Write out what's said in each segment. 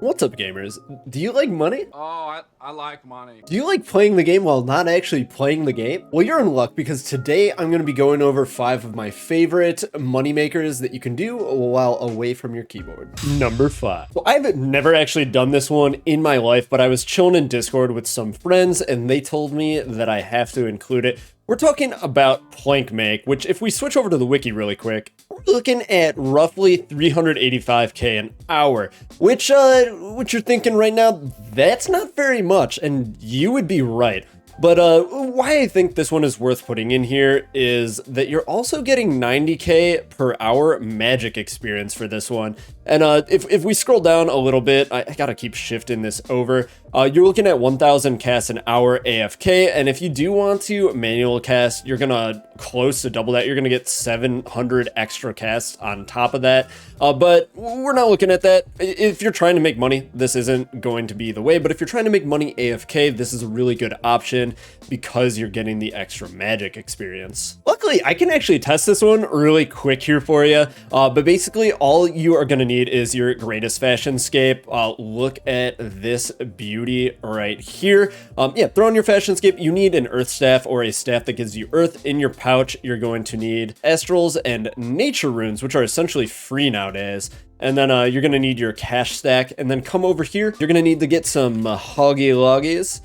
What's up, gamers? Do you like money? Oh, I like money. Do you like playing the game while not actually playing the game? Well, you're in luck because today I'm going to be going over 5 of my favorite money makers that you can do while away from your keyboard. Number 5. So I've never actually done this one in my life, but I was chilling in Discord with some friends and they told me that I have to include it. We're talking about plank make, which if we switch over to the wiki really quick, we're looking at roughly 385k an hour, which you're thinking right now, that's not very much, and you would be right. But why I think this one is worth putting in here is that you're also getting 90k per hour magic experience for this one. And if we scroll down a little bit, I gotta keep shifting this over. You're looking at 1,000 casts an hour AFK, and if you do want to manual cast, you're gonna close to double that. You're gonna get 700 extra casts on top of that. But we're not looking at that. If you're trying to make money, this isn't going to be the way. But if you're trying to make money AFK, this is a really good option because you're getting the extra magic experience. Luckily, I can actually test this one really quick here for you. But basically, all you are gonna need is your greatest fashionscape. Look at this beauty right here. Yeah, throw on your fashionscape. You need an earth staff or a staff that gives you earth. In your pouch, you're going to need astrals and nature runes, which are essentially free nowadays. And then you're gonna need your cash stack. And then come over here, you're gonna need to get some hoggy loggies.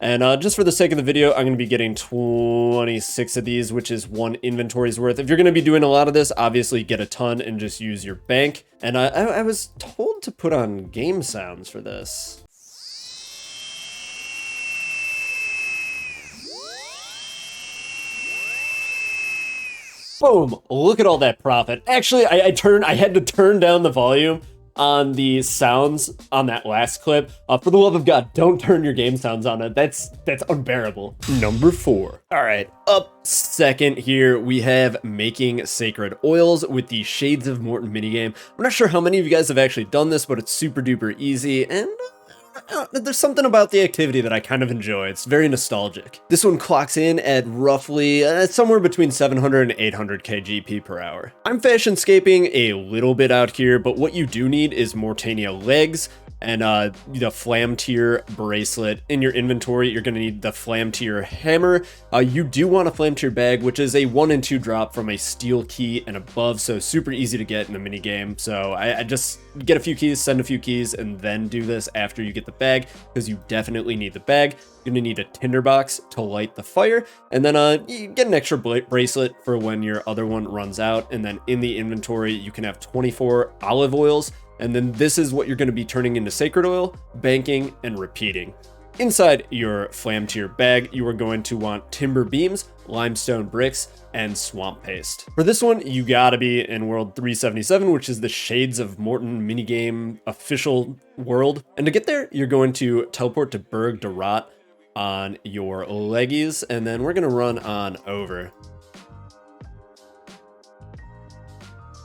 And just for the sake of the video, I'm going to be getting 26 of these, which is 1 inventory's worth. If you're going to be doing a lot of this, obviously get a ton and just use your bank. And I was told to put on game sounds for this. Boom! Look at all that profit. Actually, I had to turn down the volume on the sounds on that last clip. For the love of God, don't turn your game sounds on it. That's unbearable. Number 4. All right, up second here, we have making sacred oils with the Shades of Morton minigame. I'm not sure how many of you guys have actually done this, but it's super duper easy, and there's something about the activity that I kind of enjoy. It's very nostalgic. This one clocks in at roughly somewhere between 700 and 800k GP per hour. I'm fashionscaping a little bit out here, but what you do need is Mortania legs and the Flam Tier bracelet. In your inventory, you're going to need the Flam Tier hammer. You do want a Flam Tier bag, which is a 1 and 2 drop from a steel key and above, so super easy to get in the mini game. So I just get a few keys, send a few keys, and then do this after you get the bag, because you definitely need the bag. You're going to need a tinderbox to light the fire, and then you get an extra bracelet for when your other one runs out. And then in the inventory, you can have 24 olive oils. And then this is what you're going to be turning into sacred oil, banking, and repeating. Inside your Flam Tier bag, you are going to want timber beams, limestone bricks, and swamp paste. For this one, you gotta be in world 377, which is the Shades of Morton minigame official world. And to get there, you're going to teleport to Berg de Rot on your leggies, and then we're gonna run on over.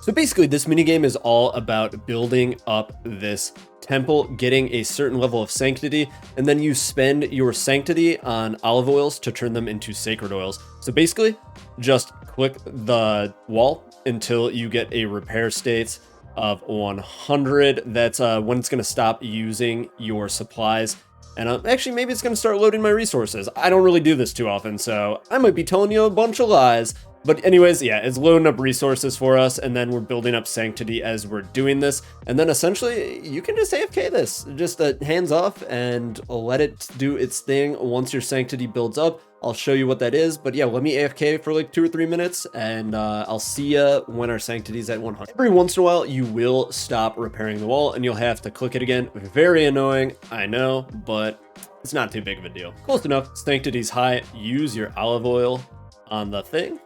So basically, this minigame is all about building up this temple, getting a certain level of sanctity, and then you spend your sanctity on olive oils to turn them into sacred oils. So basically, just click the wall until you get a repair state of 100. That's when it's going to stop using your supplies. And actually, maybe it's going to start loading my resources. I don't really do this too often, so I might be telling you a bunch of lies. But anyways, yeah, it's loading up resources for us, and then we're building up sanctity as we're doing this. And then essentially, you can just AFK this. Just hands off and let it do its thing. Once your sanctity builds up, I'll show you what that is. But yeah, let me AFK for like 2 or 3 minutes, and I'll see ya when our sanctity is at 100. Every once in a while, you will stop repairing the wall, and you'll have to click it again. Very annoying, I know, but it's not too big of a deal. Close enough. Sanctity's high. Use your olive oil on the thing.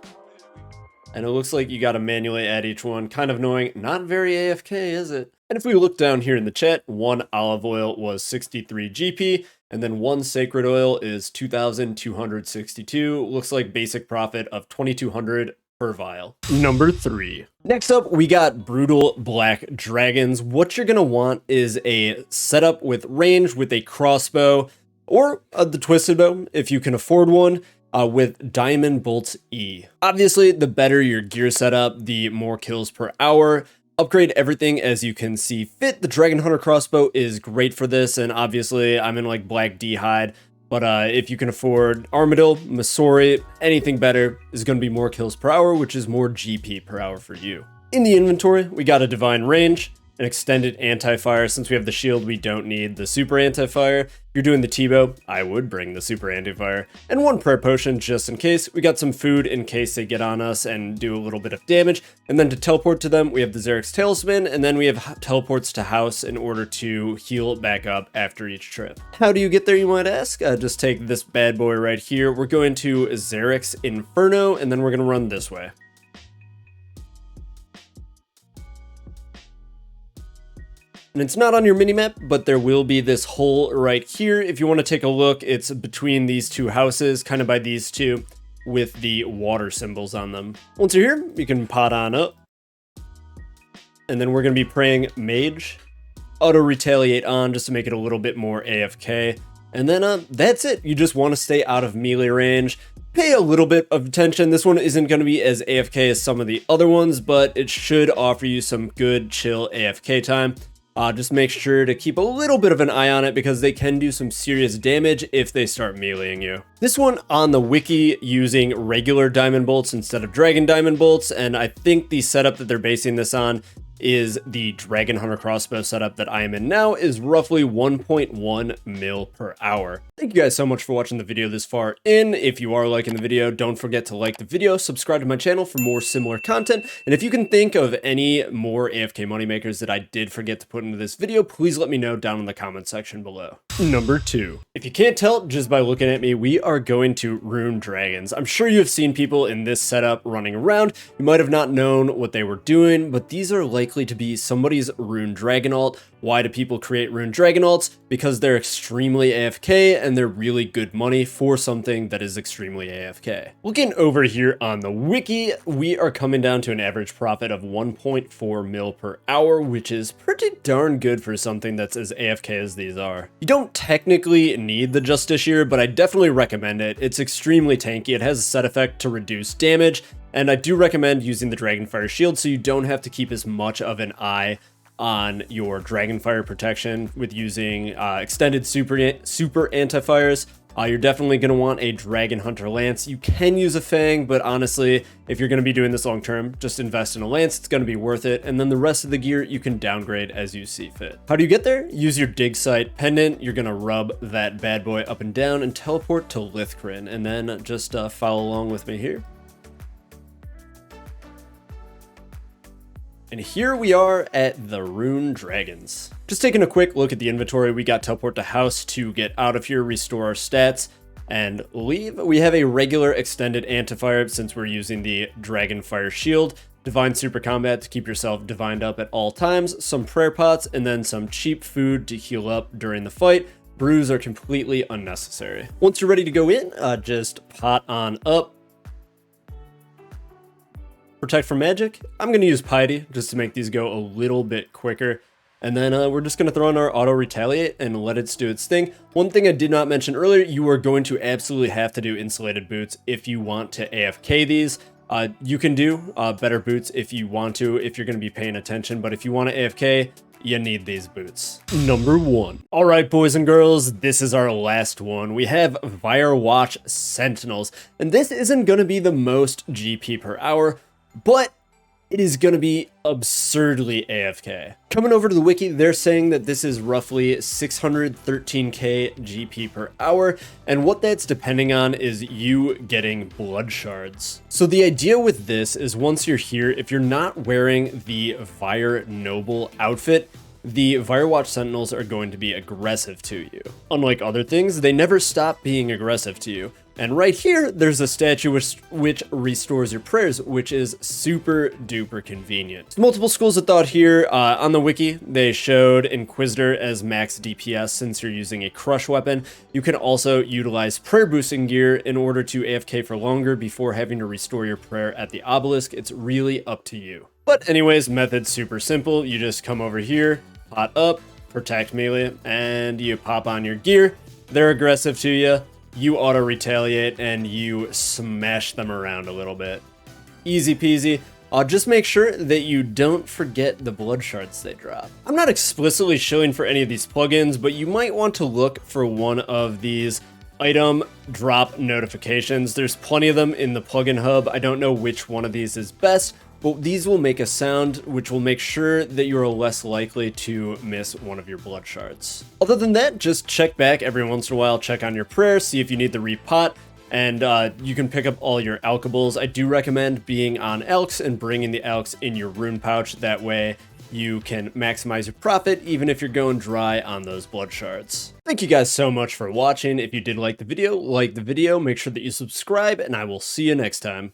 And it looks like you gotta manually add each one. Kind of annoying. Not very AFK, is it? And if we look down here in the chat, 1 olive oil was 63 GP, and then 1 sacred oil is 2,262. Looks like basic profit of 2,200 per vial. Number 3. Next up, we got brutal black dragons. What you're gonna want is a setup with range with a crossbow, or the twisted bow if you can afford one. With Diamond Bolts E. Obviously, the better your gear setup, the more kills per hour. Upgrade everything as you can see fit. The Dragon Hunter crossbow is great for this, and obviously I'm in like Black D hide, but if you can afford Armadillo, Masori, anything better is going to be more kills per hour, which is more GP per hour for you. In the inventory, we got a Divine Range, an extended anti-fire. Since we have the shield, we don't need the super anti-fire. If you're doing the T-bow, I would bring the super anti-fire. And one prayer potion just in case. We got some food in case they get on us and do a little bit of damage. And then to teleport to them, we have the Xeric's Talisman, and then we have teleports to house in order to heal back up after each trip. How do you get there, you might ask? Just take this bad boy right here. We're going to Xeric's Inferno, and then we're going to run this way. And it's not on your minimap, but there will be this hole right here. If you want to take a look, it's between these two houses, kind of by these two, with the water symbols on them. Once you're here, you can pot on up. And then we're going to be praying Mage. Auto retaliate on just to make it a little bit more AFK. And then that's it. You just want to stay out of melee range. Pay a little bit of attention. This one isn't going to be as AFK as some of the other ones, but it should offer you some good, chill AFK time. Just make sure to keep a little bit of an eye on it because they can do some serious damage if they start meleeing you. This one on the wiki using regular diamond bolts instead of dragon diamond bolts, and I think the setup that they're basing this on is the Dragon Hunter crossbow setup that I am in now is roughly 1.1 mil per hour. Thank you guys so much for watching the video this far in. If you are liking the video, don't forget to like the video, subscribe to my channel for more similar content, and if you can think of any more AFK moneymakers that I did forget to put into this video, please let me know down in the comment section below. Number 2. If you can't tell just by looking at me, we are going to Rune Dragons. I'm sure you have seen people in this setup running around. You might have not known what they were doing, but these are likely to be somebody's Rune Dragon alt. Why do people create Rune Dragon alts? Because they're extremely AFK and they're really good money for something that is extremely AFK. Looking over here on the wiki, we are coming down to an average profit of 1.4 mil per hour, which is pretty darn good for something that's as AFK as these are. You don't technically need the Justiciar, but I definitely recommend it. It's extremely tanky. It has a set effect to reduce damage, and I do recommend using the Dragonfire Shield so you don't have to keep as much of an eye on your Dragonfire protection with using extended super anti-fires. You're definitely going to want a Dragon Hunter Lance. You can use a Fang, but honestly, if you're going to be doing this long term, just invest in a Lance. It's going to be worth it. And then the rest of the gear you can downgrade as you see fit. How do you get there? Use your Dig Site Pendant. You're going to rub that bad boy up and down and teleport to Lithcrin. And then just follow along with me here. And here we are at the Rune Dragons. Just taking a quick look at the inventory, we got teleport to house to get out of here, restore our stats, and leave. We have a regular extended anti-fire since we're using the Dragonfire Shield, Divine Super Combat to keep yourself divined up at all times, some prayer pots, and then some cheap food to heal up during the fight. Brews are completely unnecessary. Once you're ready to go in, just pot on up. Protect from magic. I'm going to use Piety just to make these go a little bit quicker. And then we're just going to throw in our auto retaliate and let it do its thing. One thing I did not mention earlier, you are going to absolutely have to do insulated boots if you want to AFK these. You can do better boots if you want to, if you're going to be paying attention. But if you want to AFK, you need these boots. Number 1. All right, boys and girls, this is our last one. We have Firewatch Sentinels. And this isn't going to be the most GP per hour, but it is going to be absurdly AFK. Coming over to the wiki, they're saying that this is roughly 613k GP per hour, and what that's depending on is you getting blood shards. So the idea with this is once you're here, if you're not wearing the Vire Noble outfit, the Firewatch Sentinels are going to be aggressive to you. Unlike other things, they never stop being aggressive to you. And right here, there's a statue which restores your prayers, which is super duper convenient. There's multiple schools of thought here. On the wiki, they showed Inquisitor as max DPS since you're using a crush weapon. You can also utilize prayer boosting gear in order to AFK for longer before having to restore your prayer at the obelisk. It's really up to you. But anyways, method's super simple. You just come over here, pot up, protect melee, and you pop on your gear. They're aggressive to you. You auto retaliate and you smash them around a little bit. Easy peasy. just make sure that you don't forget the blood shards they drop. I'm not explicitly shilling for any of these plugins, but you might want to look for one of these item drop notifications. There's plenty of them in the plugin hub. I don't know which one of these is best, but these will make a sound which will make sure that you are less likely to miss one of your blood shards. Other than that, just check back every once in a while, check on your prayer, see if you need the repot, and you can pick up all your alkables. I do recommend being on elks and bringing the elks in your rune pouch. That way you can maximize your profit even if you're going dry on those blood shards. Thank you guys so much for watching. If you did like the video, make sure that you subscribe, and I will see you next time.